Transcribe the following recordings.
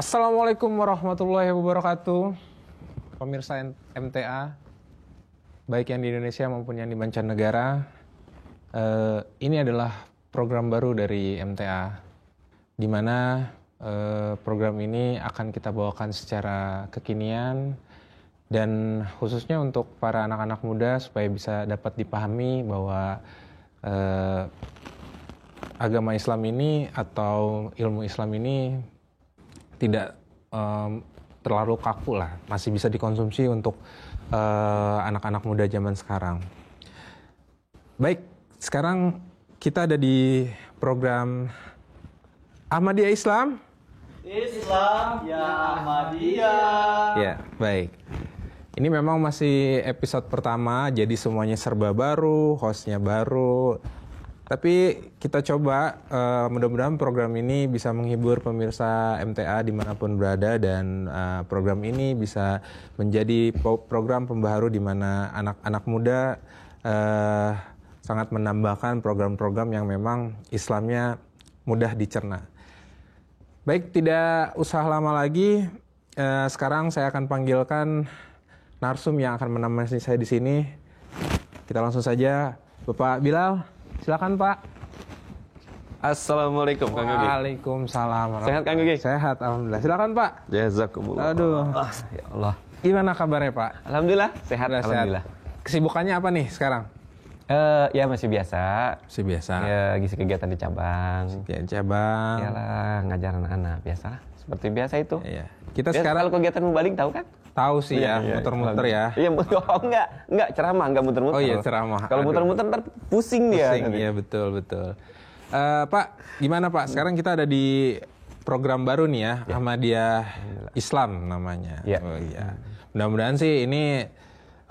Assalamualaikum warahmatullahi wabarakatuh. Pemirsa MTA, baik yang di Indonesia maupun yang di mancanegara. Ini adalah program baru dari MTA, di mana program ini akan kita bawakan secara kekinian dan khususnya untuk para anak-anak muda supaya bisa dapat dipahami bahwa agama Islam ini atau ilmu Islam ini tidak terlalu kaku lah, masih bisa dikonsumsi untuk anak-anak muda zaman sekarang. Baik, sekarang kita ada di program Ahmadiyah Islam. Islam ya Ahmadiyah. Ya, baik. Ini memang masih episode pertama, jadi semuanya serba baru, hostnya baru. Tapi kita coba, mudah-mudahan program ini bisa menghibur pemirsa MTA dimanapun berada, dan program ini bisa menjadi program pembaharu di mana anak-anak muda sangat menambahkan program-program yang memang Islamnya mudah dicerna. Baik, tidak usah lama lagi, sekarang saya akan panggilkan narsum yang akan menemani saya di sini. Kita langsung saja, Bapak Bilal. Silakan Pak. Assalamualaikum Kang Yogi. Waalaikumsalam. Sehat Kang Yogi? Sehat, alhamdulillah. Silakan Pak. Jazakumullah. Aduh. Ya Allah. Gimana kabarnya Pak? Alhamdulillah sehat. Alhamdulillah. Kesibukannya apa nih sekarang? Ya masih biasa. Masih biasa. Ya ngisi kegiatan di cabang. Ya, cabang. Iyalah, ngajar anak-anak biasa. Seperti biasa itu. Iya. Kita Ya, sekarang kalau kegiatan mubaling tahu kan? tahu sih ya, muter-muter ya. Iya, enggak ceramah, enggak muter-muter. Oh iya, ceramah. Kalau muter-muter ntar pusing dia. Pusing, iya betul. Pak, gimana Pak? Sekarang kita ada di program baru nih ya, Ahmadiyah Islam namanya. Ya. Oh iya. Mudah-mudahan sih ini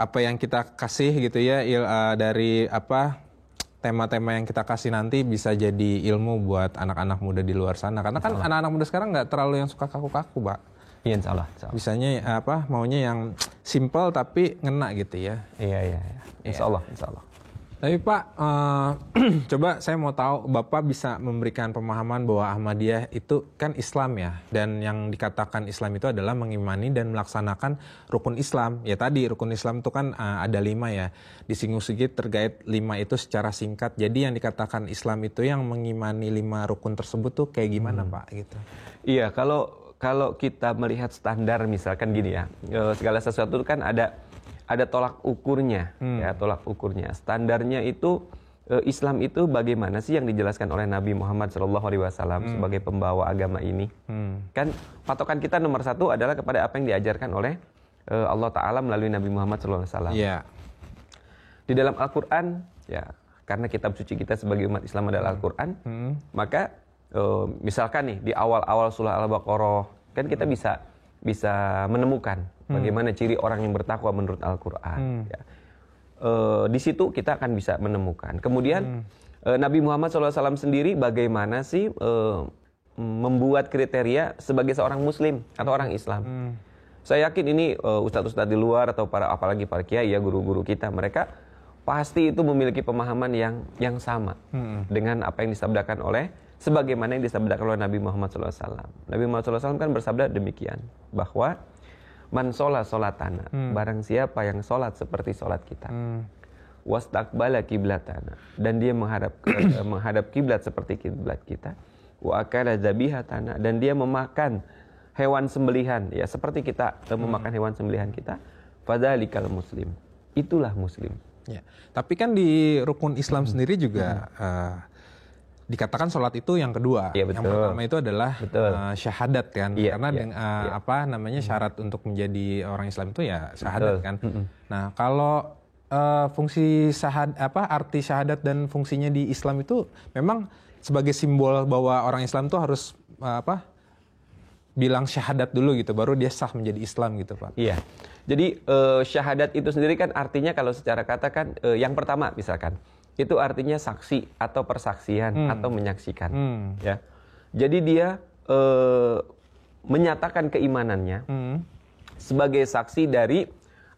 apa yang kita kasih gitu ya, dari tema-tema yang kita kasih nanti bisa jadi ilmu buat anak-anak muda di luar sana. Karena kan anak-anak muda sekarang nggak terlalu yang suka kaku-kaku, Pak. Iya, insya Allah. Bisanya maunya yang simple tapi ngena gitu ya. Iya. Insya Allah. Tapi Pak, coba saya mau tahu, Bapak bisa memberikan pemahaman bahwa Ahmadiyah itu kan Islam ya, dan yang dikatakan Islam itu adalah mengimani dan melaksanakan rukun Islam. Ya tadi rukun Islam itu kan ada 5 ya, disinggung sedikit terkait 5 itu secara singkat. Jadi yang dikatakan Islam itu yang mengimani 5 rukun tersebut tuh kayak gimana Pak gitu? Iya, kalau kita melihat standar misalkan gini ya, segala sesuatu kan ada tolak ukurnya, ya tolak ukurnya. Standarnya itu Islam itu bagaimana sih yang dijelaskan oleh Nabi Muhammad SAW sebagai pembawa agama ini? Kan patokan kita nomor 1 adalah kepada apa yang diajarkan oleh Allah Taala melalui Nabi Muhammad SAW. Yeah. Di dalam Al-Quran, ya karena kitab suci kita sebagai umat Islam adalah Al-Quran, maka misalkan nih di awal-awal surah Al-Baqarah kan kita bisa menemukan bagaimana ciri orang yang bertakwa menurut Al-Quran. Ya. Di situ kita akan bisa menemukan. Kemudian Nabi Muhammad SAW sendiri bagaimana sih membuat kriteria sebagai seorang Muslim atau orang Islam. Saya yakin ini ustadz-ustadz di luar atau apalagi para kiai ya, guru-guru kita, mereka pasti itu memiliki pemahaman yang sama dengan apa yang disabdakan sebagaimana yang disabdakan oleh Nabi Muhammad SAW. Nabi Muhammad SAW kan bersabda demikian, bahwa man sholat sholatana, barang siapa yang sholat seperti sholat kita, wastaqbala kiblatana, dan dia menghadap kiblat seperti kiblat kita, wa akala zabihatana, dan dia memakan hewan sembelihan, ya seperti kita memakan hewan sembelihan kita, fadzalikal muslim, itulah muslim. Ya. Tapi kan di rukun Islam sendiri juga dikatakan sholat itu yang kedua. Ya, yang pertama itu adalah syahadat kan. Ya, karena syarat untuk menjadi orang Islam itu ya syahadat kan. Nah, kalau fungsi arti syahadat dan fungsinya di Islam itu memang sebagai simbol bahwa orang Islam itu harus bilang syahadat dulu gitu, baru dia sah menjadi Islam gitu Pak. Iya. Jadi syahadat itu sendiri kan artinya kalau secara kata kan yang pertama misalkan itu artinya saksi atau persaksian atau menyaksikan. Ya. Jadi dia menyatakan keimanannya sebagai saksi dari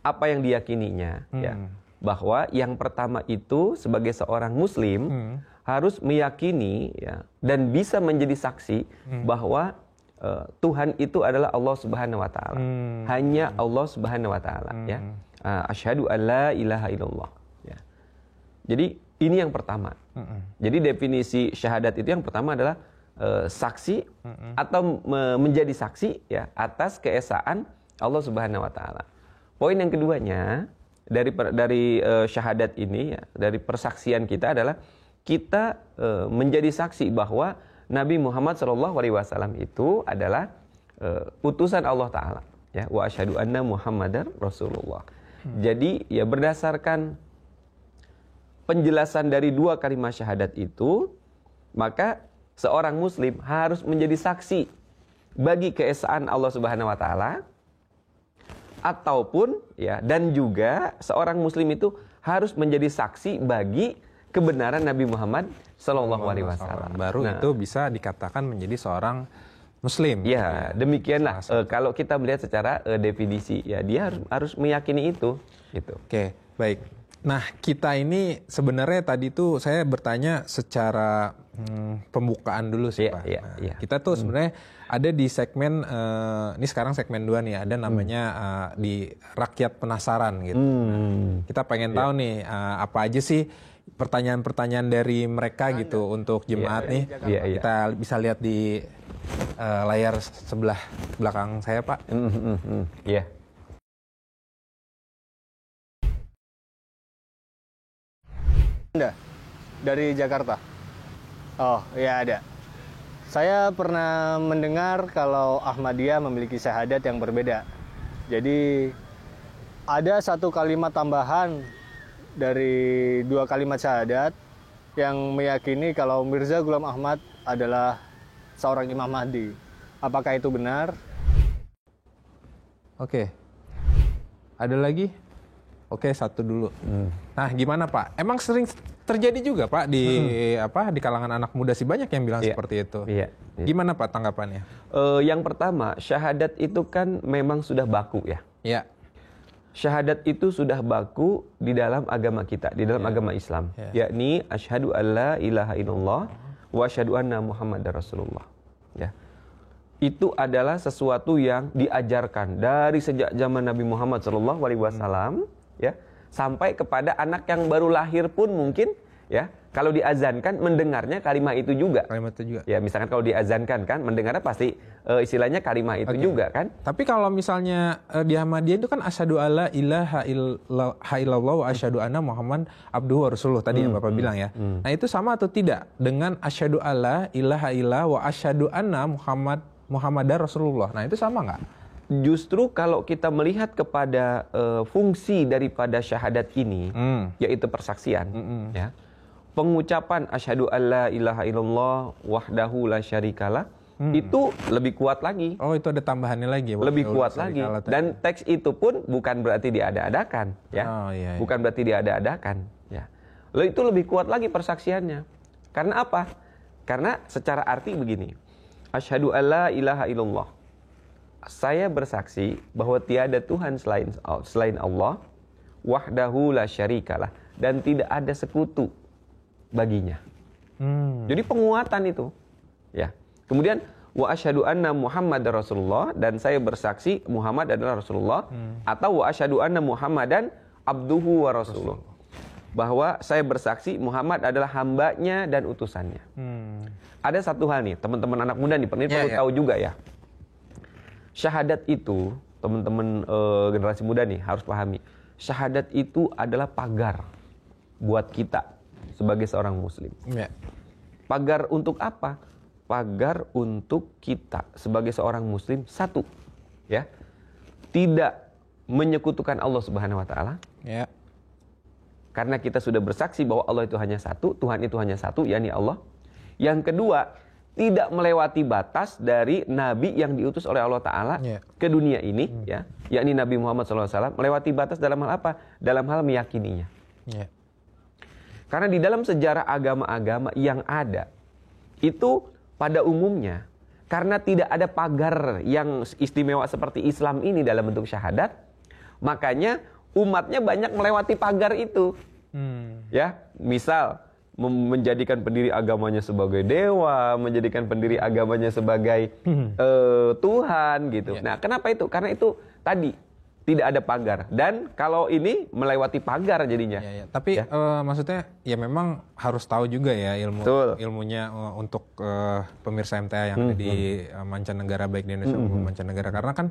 apa yang diyakininya. Ya. Bahwa yang pertama itu sebagai seorang Muslim harus meyakini ya, dan bisa menjadi saksi bahwa Tuhan itu adalah Allah Subhanahu wa taala. Hanya Allah Subhanahu wa taala, ya. Asyhadu alla ilaha illallah, ya. Jadi ini yang pertama. Jadi definisi syahadat itu yang pertama adalah saksi atau menjadi saksi, ya, atas keesaan Allah Subhanahu wa taala. Poin yang keduanya dari syahadat ini, ya, dari persaksian kita adalah kita menjadi saksi bahwa Nabi Muhammad SAW itu adalah utusan Allah Ta'ala, ya, wa asyhadu anna Muhammadar Rasulullah. Jadi ya berdasarkan penjelasan dari dua kalimat syahadat itu, maka seorang muslim harus menjadi saksi bagi keesaan Allah Subhanahu wa taala, ataupun, ya, dan juga seorang muslim itu harus menjadi saksi bagi kebenaran Nabi Muhammad Sallallahu Alaihi Wasallam. Baru itu bisa dikatakan menjadi seorang Muslim. Ya, demikianlah. Kalau kita melihat secara definisi, ya, dia harus meyakini itu. Gitu. Oke, baik. Nah, kita ini sebenarnya tadi tuh saya bertanya secara pembukaan dulu sih, Pak. Iya. Kita tuh sebenarnya ada di segmen ini sekarang segmen 2 nih, ada namanya di Rakyat Penasaran gitu. Kita pengen tahu nih apa aja sih pertanyaan-pertanyaan dari mereka gitu untuk jemaat nih. Kita bisa lihat di layar sebelah belakang saya, Pak. Iya. Anda dari Jakarta. Oh, iya ada. Saya pernah mendengar kalau Ahmadiyah memiliki syahadat yang berbeda. Jadi ada satu kalimat tambahan dari dua kalimat syahadat yang meyakini kalau Mirza Ghulam Ahmad adalah seorang Imam Mahdi. Apakah itu benar? Oke. Ada lagi? Oke, satu dulu. Nah, gimana Pak? Emang sering terjadi juga Pak di kalangan anak muda sih, banyak yang bilang seperti itu. Iya. Gimana Pak tanggapannya? Yang pertama, syahadat itu kan memang sudah baku, ya. Iya. Syahadat itu sudah baku di dalam agama kita, di dalam agama Islam, yakni asyhadu alla ilaha illallah wa asyhadu anna Muhammadar Rasulullah. Ya. Itu adalah sesuatu yang diajarkan dari sejak zaman Nabi Muhammad SAW, ya, sampai kepada anak yang baru lahir pun mungkin, ya, kalau diazankan mendengarnya kalimat itu juga. Kalimat itu juga. Ya, misalkan kalau diazankan kan mendengarnya pasti istilahnya kalimat itu juga kan. Tapi kalau misalnya di Ahmadiyah itu kan asyhadu alla ilaha illallah wa asyhadu anna Muhammad abduhu wa rasuluh tadi yang Bapak bilang ya. Nah, itu sama atau tidak dengan asyhadu alla ilaha illallah wa asyhadu anna Muhammadar Rasulullah. Nah, itu sama nggak? Justru kalau kita melihat kepada fungsi daripada syahadat ini, yaitu persaksian, ya, pengucapan asyhadu alla ilaha illallah wahdahu la syarikalah, itu lebih kuat lagi. Oh, itu ada tambahannya lagi. Lebih kuat lagi. Dan teks itu pun bukan berarti diada-adakan, ya. Iya. Bukan berarti diada-adakan, ya. Lalu itu lebih kuat lagi persaksiannya. Karena apa? Karena secara arti begini. Asyhadu alla ilaha illallah. Saya bersaksi bahwa tiada Tuhan selain Allah, wahdahu la syarikalah, dan tidak ada sekutu baginya. Jadi penguatan itu, ya. Kemudian wa asyhadu anna Muhammadar Rasulullah, dan saya bersaksi Muhammad adalah Rasulullah, atau wa asyhadu anna Muhammadan abduhu wa rasuluh, bahwa saya bersaksi Muhammad adalah hambanya dan utusannya. Ada satu hal nih, teman-teman anak muda nih, perlu tahu juga ya. Syahadat itu, teman-teman generasi muda nih harus pahami. Syahadat itu adalah pagar buat kita sebagai seorang muslim. Pagar untuk apa? Pagar untuk kita sebagai seorang muslim, satu, ya, tidak menyekutukan Allah Subhanahu wa taala. Ya. Karena kita sudah bersaksi bahwa Allah itu hanya satu, Tuhan itu hanya satu, yakni Allah. Yang kedua, tidak melewati batas dari nabi yang diutus oleh Allah Ta'ala ke dunia ini, ya, yakni Nabi Muhammad SAW. Melewati batas dalam hal apa? Dalam hal meyakininya. Karena di dalam sejarah agama-agama yang ada, itu pada umumnya, karena tidak ada pagar yang istimewa seperti Islam ini dalam bentuk syahadat, makanya umatnya banyak melewati pagar itu. Ya, misal menjadikan pendiri agamanya sebagai dewa, menjadikan pendiri agamanya sebagai Tuhan gitu. Nah, kenapa itu? Karena itu tadi tidak ada pagar, dan kalau ini melewati pagar jadinya. Tapi maksudnya ya memang harus tahu juga ya ilmunya untuk pemirsa MTA yang ada di mancanegara, baik di Indonesia maupun mancanegara, karena kan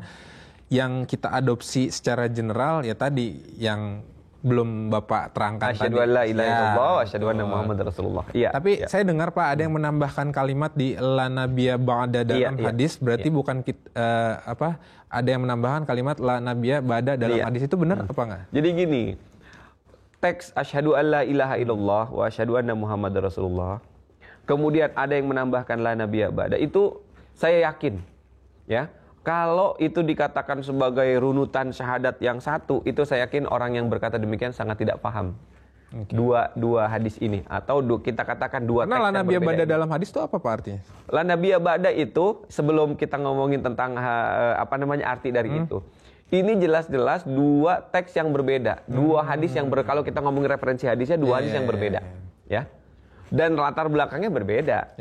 yang kita adopsi secara general ya tadi yang belum Bapak terangkan Asyhadu an la ilaha illallah wa asyhadu anna Muhammadar Rasulullah. Iya. Tapi saya dengar Pak ada yang menambahkan kalimat di la nabiyya ba'da dalam hadis, berarti bukan ada yang menambahkan kalimat la nabiyya ba'da dalam hadis, itu benar apa enggak? Jadi gini, teks asyhadu an la ilaha illallah wa asyhadu anna Muhammadar Rasulullah. Kemudian ada yang menambahkan la nabiyya ba'da, itu saya yakin ya. Kalau itu dikatakan sebagai runutan syahadat yang satu, itu saya yakin orang yang berkata demikian sangat tidak paham dua hadis ini, atau kita katakan dua teks yang berbeda. Karena la nabiyya ba'da dalam hadis itu apa Pak artinya? La nabiyya ba'da itu sebelum kita ngomongin tentang arti dari itu. Ini jelas-jelas dua teks yang berbeda, dua hadis yang kalau kita ngomongin referensi hadisnya dua hadis yang berbeda, ya. Dan latar belakangnya berbeda,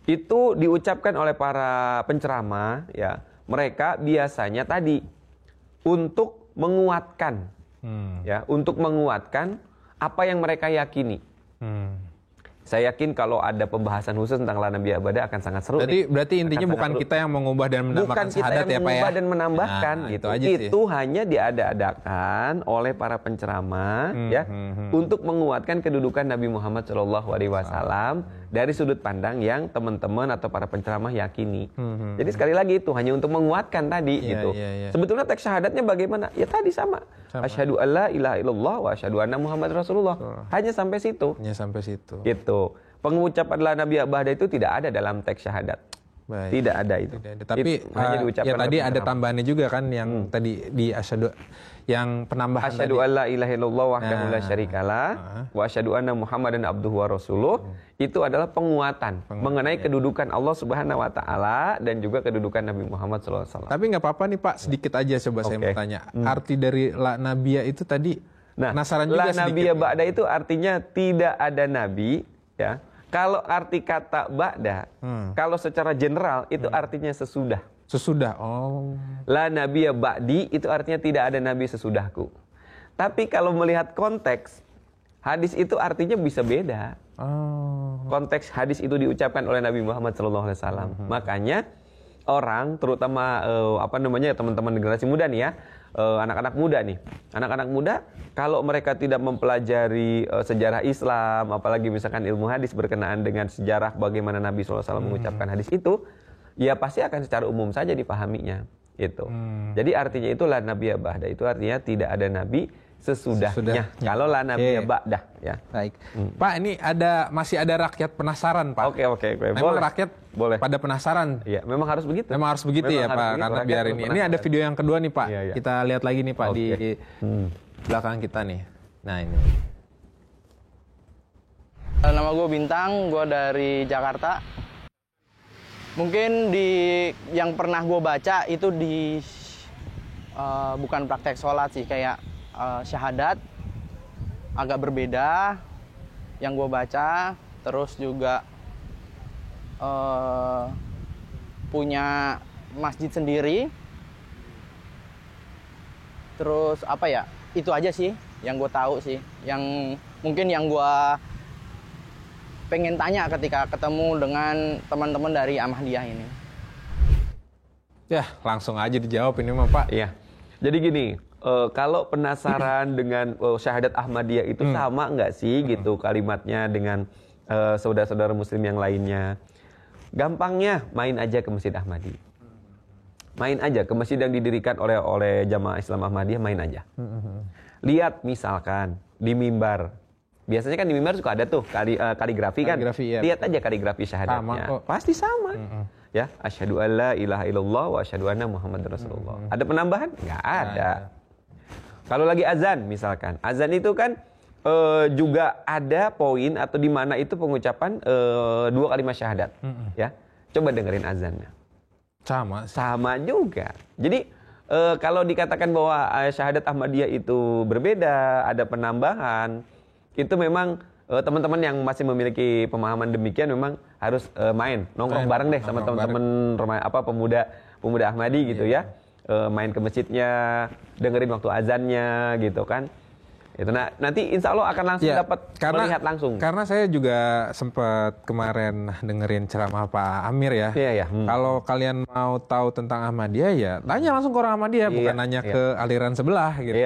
Itu diucapkan oleh para penceramah, ya. Mereka biasanya tadi untuk menguatkan, ya, untuk menguatkan apa yang mereka yakini. Saya yakin kalau ada pembahasan khusus tentang la nabiyya ba'da akan sangat seru. Berarti intinya bukan kita yang mengubah dan menambahkan syahadat ya Pak ya. Bukan kita yang mengubah dan menambahkan gitu. Itu hanya diada-adakan oleh para penceramah untuk menguatkan kedudukan Nabi Muhammad SAW dari sudut pandang yang teman-teman atau para penceramah yakini. Jadi sekali lagi itu hanya untuk menguatkan tadi gitu. Sebetulnya teks syahadatnya bagaimana? Ya tadi sama. Asyhadu an la ilaha illallah wa asyhadu anna Muhammad Rasulullah. Hanya sampai situ. Gitu. Pengucapan la nabiyya ba'da itu tidak ada dalam teks syahadat. Tidak ada itu. Tapi ya tadi ada tambahannya juga kan yang tadi di asyhadu, yang penambahan asyhadu an la ilaha illallah wahdahu la syarikalah wa asyhadu anna Muhammadan abduhu wa rasuluh. Itu adalah penguatan mengenai kedudukan Allah Subhanahu wa taala dan juga kedudukan Nabi Muhammad SAW. Tapi nggak apa-apa nih Pak, sedikit aja coba saya mau tanya. Arti dari la nabiyya itu tadi penasaran juga sedikit. La nabiyya ba'da itu artinya tidak ada nabi, ya. Kalau arti kata ba'da, kalau secara general itu artinya sesudah. Sesudah. La nabiyya ba'di itu artinya tidak ada nabi sesudahku. Tapi kalau melihat konteks, hadis itu artinya bisa beda. Konteks hadis itu diucapkan oleh Nabi Muhammad SAW. Makanya orang, terutama teman-teman generasi muda nih ya, anak-anak muda nih. Anak-anak muda kalau mereka tidak mempelajari sejarah Islam, apalagi misalkan ilmu hadis berkenaan dengan sejarah bagaimana Nabi SAW mengucapkan hadis itu, ya pasti akan secara umum saja dipahaminya. Gitu. Jadi artinya itu la nabiyya ba'da itu artinya tidak ada nabi sesudahnya. Kalau la nabiyya ba'da, ya. Baik. Pak, ini masih ada rakyat penasaran, Pak. Oke. Memang rakyat pada penasaran. Iya, memang harus begitu. Memang harus begitu ya, Pak, karena biar ini ada video yang kedua nih, Pak. Iya. Kita lihat lagi nih, Pak, di belakang kita nih. Nah, ini. Nama gue Bintang, gue dari Jakarta. Mungkin yang pernah gue baca itu bukan praktek sholat sih, kayak syahadat agak berbeda yang gue baca. Terus juga punya masjid sendiri. Terus itu aja sih yang gue tahu sih, yang mungkin yang gue pengen tanya ketika ketemu dengan teman-teman dari Ahmadiyah ini. Ya, langsung aja dijawab ini mah, Pak. Iya. Jadi gini, kalau penasaran dengan syahadat Ahmadiyah itu sama nggak sih gitu kalimatnya dengan saudara-saudara muslim yang lainnya? Gampangnya main aja ke Masjid Ahmadi. Main aja ke masjid yang didirikan oleh Jamaah Islam Ahmadiyah, main aja. Lihat misalkan di mimbar. Biasanya kan di mimbar suka ada tuh kaligrafi kan. Ya. Lihat aja kaligrafi syahadatnya. Pasti sama. Ya, asyhadu alla ilaha illallah wa asyhadu anna Muhammadar Rasulullah. Ada penambahan? Nggak ada. Kalau lagi azan misalkan. Azan itu kan juga ada poin atau di mana itu pengucapan dua kalimat syahadat. Ya. Coba dengerin azannya. Sama juga. Jadi kalau dikatakan bahwa syahadat Ahmadiyah itu berbeda, ada penambahan, itu memang teman-teman yang masih memiliki pemahaman demikian memang harus nongkrong bareng deh sama teman-teman pemuda Ahmadi gitu ya. Main ke masjidnya, dengerin waktu azannya gitu kan. Itu nanti insya Allah akan langsung dapat melihat langsung. Karena saya juga sempat kemarin dengerin ceramah Pak Amir ya. Iya. Kalau kalian mau tahu tentang Ahmadiyah ya tanya langsung ke orang Ahmadiyah, bukan nanya ke aliran sebelah gitu.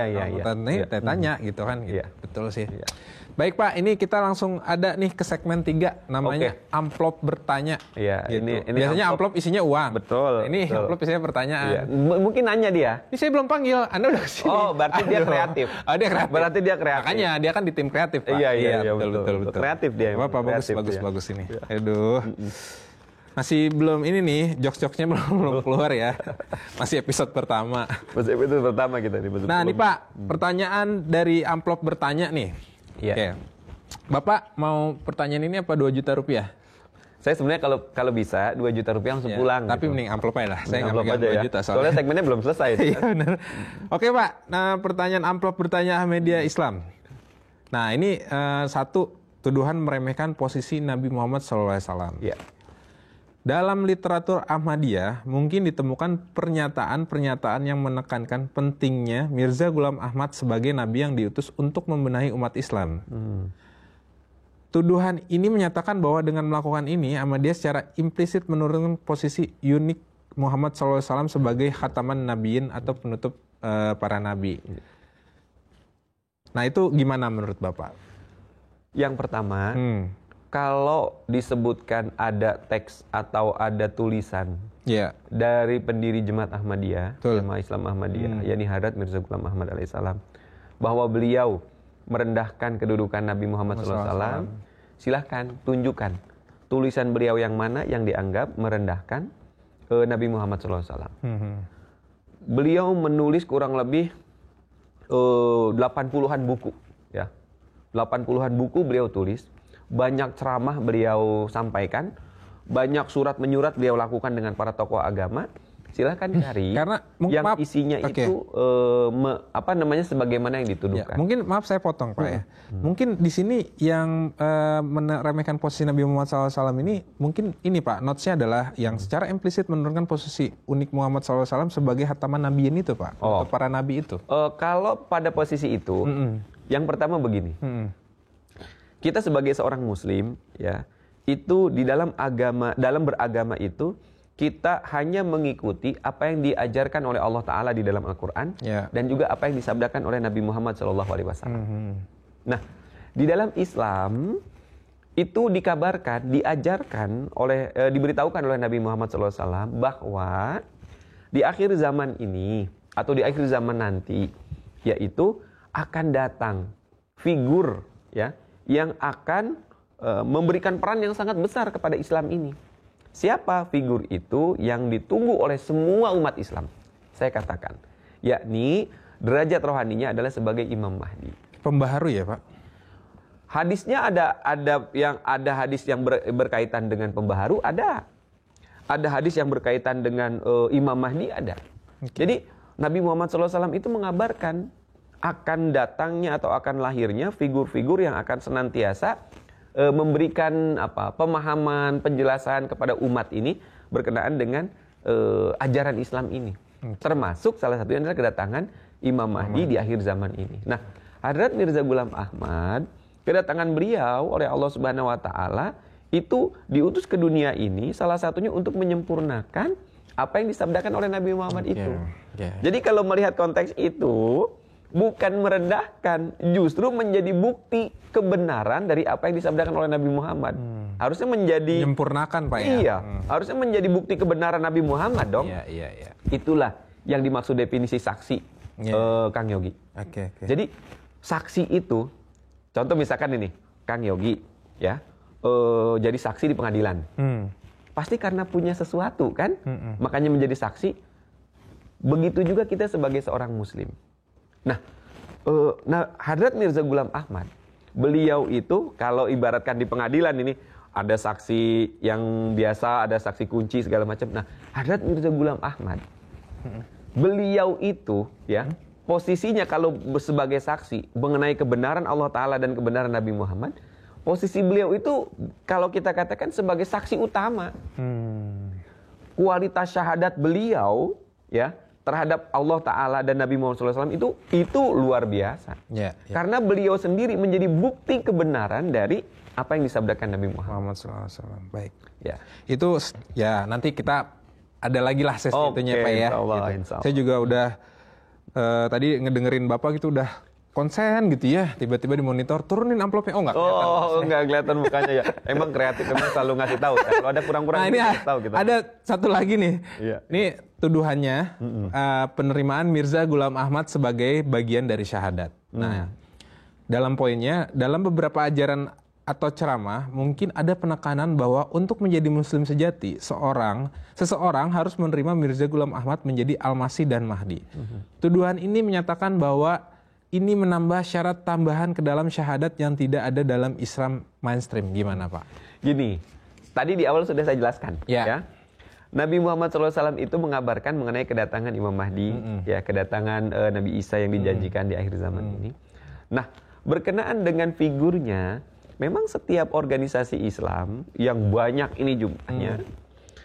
Tanya gitu kan. Gitu. Betul sih. Iya. Baik Pak, ini kita langsung ada nih ke segmen 3 namanya amplop bertanya. Iya, gitu. ini biasanya amplop isinya uang. Betul. Ini amplop isinya pertanyaan. Iya. Mungkin nanya dia. Ini saya belum panggil, Anda udah kesini. Oh, berarti dia kreatif. Oh, dia kreatif. Berarti dia kreatif. Makanya dia kan di tim kreatif, Pak. Iya, betul. Kreatif dia. Bagus ini. Aduh. Masih belum ini nih, jokes-jokesnya belum keluar ya. Masih episode pertama. Masih episode pertama kita nih. Nah, nih Pak, pertanyaan dari amplop bertanya nih. Iya. Oke. Bapak mau pertanyaan ini apa 2 juta rupiah? Saya sebenarnya kalau bisa 2 juta rupiah langsung pulang. Tapi gitu. mending amplop aja lah. Saya nggak amplop megang 2 aja juta soalnya segmennya belum selesai. Iya benar. Oke Pak, nah pertanyaan amplop bertanya media Islam. Nah ini satu, tuduhan meremehkan posisi Nabi Muhammad SAW. Iya. Dalam literatur Ahmadiyah mungkin ditemukan pernyataan-pernyataan yang menekankan pentingnya Mirza Ghulam Ahmad sebagai nabi yang diutus untuk membenahi umat Islam. Tuduhan ini menyatakan bahwa dengan melakukan ini, Ahmadiyah secara implisit menurunkan posisi unik Muhammad SAW sebagai khataman nabiyin atau penutup para nabi. Nah itu gimana menurut Bapak? Yang pertama, kalau disebutkan ada teks atau ada tulisan dari pendiri Jemaat Ahmadiyah, Jemaah Islam Ahmadiyah, yakni Hadrat Mirza Ghulam Ahmad alaihissalam, bahwa beliau merendahkan kedudukan Nabi Muhammad SAW, silahkan tunjukkan tulisan beliau yang mana yang dianggap merendahkan Nabi Muhammad SAW. Beliau menulis kurang lebih 80-an buku, ya, 80-an buku beliau tulis, banyak ceramah beliau sampaikan, banyak surat menyurat beliau lakukan dengan para tokoh agama. Silahkan cari karena yang isinya itu sebagaimana yang dituduhkan. Mungkin maaf saya potong Pak ya. Mungkin di sini yang meremehkan posisi Nabi Muhammad SAW ini mungkin ini Pak, notesnya adalah yang secara implisit menurunkan posisi unik Muhammad SAW sebagai khataman nabiyin itu Pak, atau para nabi itu. Kalau pada posisi itu, yang pertama begini, kita sebagai seorang Muslim ya, itu di dalam beragama itu kita hanya mengikuti apa yang diajarkan oleh Allah Ta'ala di dalam Al-Quran dan juga apa yang disabdakan oleh Nabi Muhammad SAW. Nah, di dalam Islam itu diajarkan diberitahukan oleh Nabi Muhammad SAW bahwa di akhir zaman ini atau di akhir zaman nanti, yaitu akan datang figur ya yang akan memberikan peran yang sangat besar kepada Islam ini. Siapa figur itu yang ditunggu oleh semua umat Islam? Saya katakan, yakni derajat rohaninya adalah sebagai Imam Mahdi. Pembaharu ya Pak? Hadisnya ada hadis yang berkaitan dengan pembaharu, ada hadis yang berkaitan dengan Imam Mahdi, ada. Jadi Nabi Muhammad SAW itu mengabarkan akan datangnya atau akan lahirnya figur-figur yang akan senantiasa memberikan pemahaman, penjelasan kepada umat ini berkenaan dengan ajaran Islam ini. Termasuk salah satunya adalah kedatangan Imam Mahdi di akhir zaman ini. Nah, Hadrat Mirza Ghulam Ahmad, kedatangan beliau oleh Allah Subhanahu wa Ta'ala itu diutus ke dunia ini salah satunya untuk menyempurnakan apa yang disabdakan oleh Nabi Muhammad itu. Jadi kalau melihat konteks itu, bukan merendahkan, justru menjadi bukti kebenaran dari apa yang disabdakan oleh Nabi Muhammad. Harusnya menjadi menyempurnakan Pak ya. Iya, harusnya menjadi bukti kebenaran Nabi Muhammad dong. Iya. Itulah yang dimaksud definisi saksi, Kang Yogi. Oke. Jadi saksi itu, contoh misalkan ini, Kang Yogi, ya, jadi saksi di pengadilan. Pasti karena punya sesuatu kan, makanya menjadi saksi. Begitu juga kita sebagai seorang Muslim. Nah, Hadrat Mirza Ghulam Ahmad, beliau itu kalau ibaratkan di pengadilan ini ada saksi yang biasa, ada saksi kunci segala macam. Nah, Hadrat Mirza Ghulam Ahmad, beliau itu ya posisinya kalau sebagai saksi mengenai kebenaran Allah Ta'ala dan kebenaran Nabi Muhammad, posisi beliau itu kalau kita katakan sebagai saksi utama. Kualitas syahadat beliau ya terhadap Allah Ta'ala dan Nabi Muhammad SAW itu luar biasa. Karena beliau sendiri menjadi bukti kebenaran dari apa yang disabdakan Nabi Muhammad SAW. Baik. Ya. Itu ya nanti kita ada lagi lah sesi itunya Pak ya. Insya Allah. Saya juga udah tadi ngedengerin Bapak gitu udah konsen gitu ya. Tiba-tiba di monitor turunin amplopnya. Oh nggak kelihatan. Nggak kelihatan mukanya ya. Emang kreatif, emang selalu ngasih tahu. Ya. Kalau ada kurang-kurang Nah ini tahu kita. ada satu lagi nih. Iya. Ini tuduhannya penerimaan Mirza Ghulam Ahmad sebagai bagian dari syahadat. Nah, dalam poinnya, dalam beberapa ajaran atau ceramah mungkin ada penekanan bahwa untuk menjadi muslim sejati seseorang harus menerima Mirza Ghulam Ahmad menjadi Al-Masih dan Mahdi. Tuduhan ini menyatakan bahwa ini menambah syarat tambahan ke dalam syahadat yang tidak ada dalam Islam mainstream. Gimana Pak? Gini, tadi di awal sudah saya jelaskan ya. Nabi Muhammad SAW itu mengabarkan mengenai kedatangan Imam Mahdi, ya kedatangan Nabi Isa yang dijanjikan di akhir zaman ini. Nah, berkenaan dengan figurnya, memang setiap organisasi Islam yang banyak ini jumlahnya,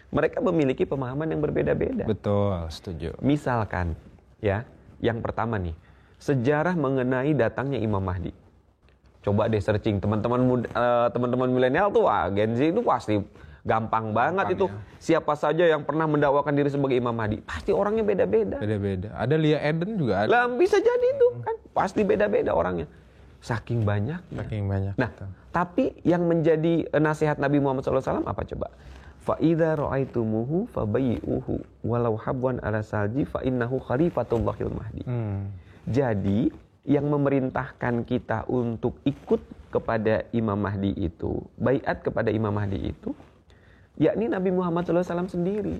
mereka memiliki pemahaman yang berbeda-beda. Betul, setuju. Misalkan, ya, yang pertama nih, sejarah mengenai datangnya Imam Mahdi. Coba deh searching teman-teman milenial tuh, Gen Z itu pasti gampang banget itu. Siapa saja yang pernah mendakwakan diri sebagai Imam Mahdi, pasti orangnya beda-beda. Beda-beda. Ada Lia Eden juga ada. Lah bisa jadi itu kan, pasti beda-beda orangnya. Saking banyak. Nah, tapi yang menjadi nasihat Nabi Muhammad SAW apa coba? Fa idza ra'aitumuhu fabayyi'uhu walau habwan ala salji fa innahu khalifatullahil mahdi. Jadi yang memerintahkan kita untuk ikut kepada Imam Mahdi itu, baiat kepada Imam Mahdi itu, yakni Nabi Muhammad SAW sendiri.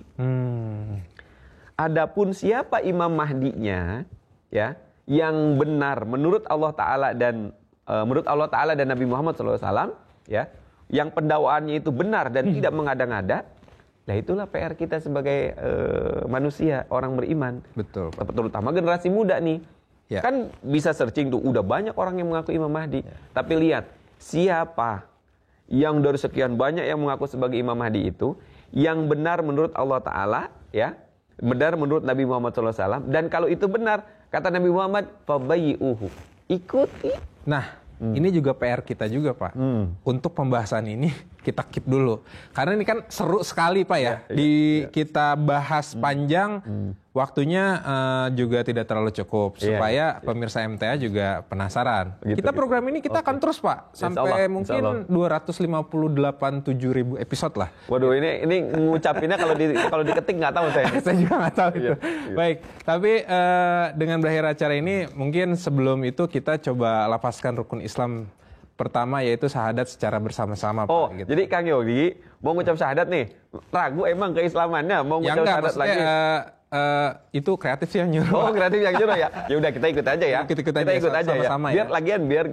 Adapun siapa Imam Mahdinya, ya, yang benar menurut Allah Ta'ala dan Nabi Muhammad SAW, ya, yang pendakwaannya itu benar dan tidak mengada-ngada, nah itulah PR kita sebagai manusia, orang beriman. Betul. Terutama generasi muda nih. Ya. Kan bisa searching tuh, udah banyak orang yang mengaku Imam Mahdi. Tapi lihat, siapa yang dari sekian banyak yang mengaku sebagai Imam Mahdi itu, yang benar menurut Allah Ta'ala, ya, benar menurut Nabi Muhammad SAW. Dan kalau itu benar, kata Nabi Muhammad, fabayyi'uhu, ikuti. Nah, ini juga PR kita juga Pak. Untuk pembahasan ini kita keep dulu. Karena ini kan seru sekali Pak ya. Kita bahas panjang, waktunya juga tidak terlalu cukup. Supaya pemirsa MTA juga penasaran. Kita program ini kita akan terus Pak. Sampai mungkin 258.700 episode lah. Waduh, ini ngucapinnya kalau diketik nggak tahu saya. Saya juga nggak tahu itu. Baik, tapi dengan berakhir acara ini, mungkin sebelum itu kita coba lapaskan rukun Islam pertama, yaitu syahadat secara bersama-sama Pak. Gitu. Jadi Kang Yogi mau ngucap syahadat nih, ragu emang keislamannya, mau ngucap syahadat lagi. Itu kreatif sih yang nyuruh. Kreatif yang nyuruh ya. Ya udah kita ikut aja ya. Kita ikut aja sama-sama ya. Biar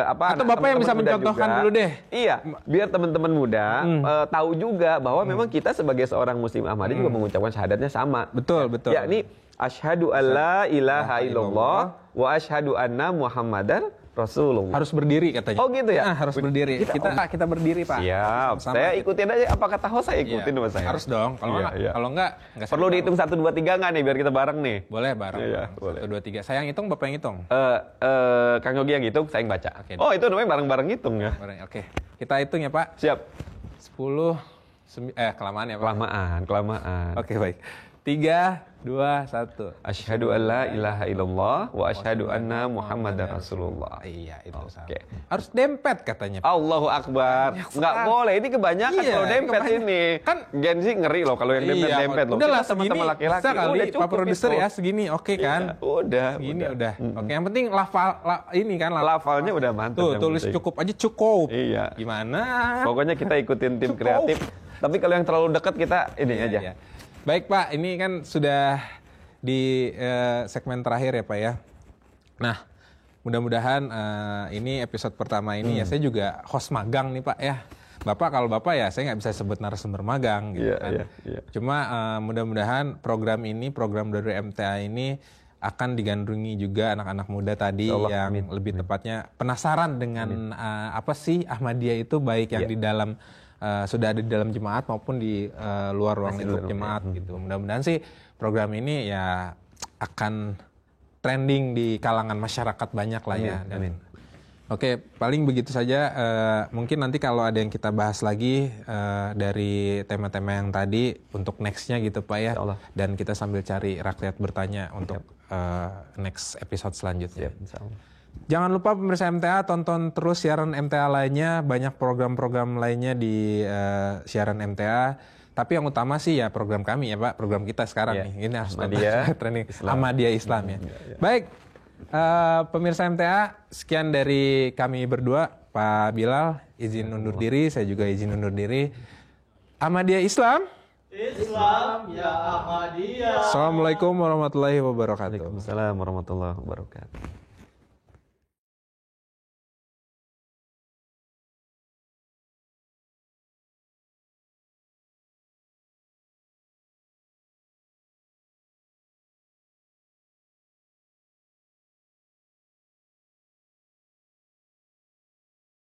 atau Bapak yang bisa mencontohkan dulu deh. Iya, biar teman-teman muda tahu juga bahwa memang kita sebagai seorang muslim Ahmadi juga mengucapkan syahadatnya sama. Betul. Yakni asyhadu alla ilaha illallah wa asyhadu anna Muhammadar Rasulullah. Harus berdiri katanya. Oh gitu ya? Harus berdiri. Kita berdiri Pak. Siap. Saya ikutin aja. Apa kata host saya ikutin sama saya. Harus dong. Kalau enggak perlu dihitung 1, 2, 3 nggak nih biar kita bareng nih? Boleh bareng. Iya, 1, 2, 3. Saya yang hitung, Bapak yang hitung. Kang Yogi yang hitung, saya yang baca. Oh itu namanya bareng-bareng hitung ya? Oke. Kita hitung ya Pak. Siap. 10, kelamaan ya Pak? Kelamaan. Oke baik. 3, 2, 1. Asyhadu alla ilaha illallah wa asyhadu anna Muhammadar Rasulullah. Iya, itu sama. Harus dempet katanya. Allahu Akbar. Enggak boleh, ini kebanyakan kalau dempet ini. Kan Gen Z ngeri loh kalau yang dempet loh. Udahlah teman-teman laki-laki. Bisa kali Pak Produser ya, segini oke kan? Udah. Segini udah. Oke, yang penting lafalnya udah mantap. Tuh, tulis cukup aja cukup. Iya. Gimana? Pokoknya kita ikutin tim kreatif. Tapi kalau yang terlalu dekat kita ini aja. Iya. Baik Pak, ini kan sudah di segmen terakhir ya Pak ya. Nah, mudah-mudahan ini episode pertama ini ya saya juga host magang nih Pak ya. Kalau Bapak ya saya nggak bisa sebut narasumber magang gitu kan. Cuma mudah-mudahan program dari MTA ini akan digandrungi juga anak-anak muda tadi Insyaallah, yang amin. lebih tepatnya penasaran dengan apa sih Ahmadiyah itu, baik yang di dalam sudah ada di dalam jemaat maupun di luar ruang lingkup jemaat gitu. Mudah-mudahan sih program ini ya akan trending di kalangan masyarakat banyak lah ya. Amin. Oke, paling begitu saja. Mungkin nanti kalau ada yang kita bahas lagi dari tema-tema yang tadi untuk nextnya gitu Pak ya. Insyaallah. Dan kita sambil cari rakyat bertanya untuk next episode selanjutnya. Insyaallah. Jangan lupa pemirsa MTA, tonton terus siaran MTA lainnya. Banyak program-program lainnya di siaran MTA. Tapi yang utama sih ya program kami ya Pak. Program kita sekarang nih. Ini harus Ahmadiyah training Islam. Ahmadiyah Islam ya. Baik. Pemirsa MTA, sekian dari kami berdua. Pak Bilal izin undur diri, saya juga izin undur diri. Ahmadiyah Islam. Islam ya Ahmadiyah. Assalamualaikum warahmatullahi wabarakatuh. Waalaikumsalam warahmatullahi wabarakatuh.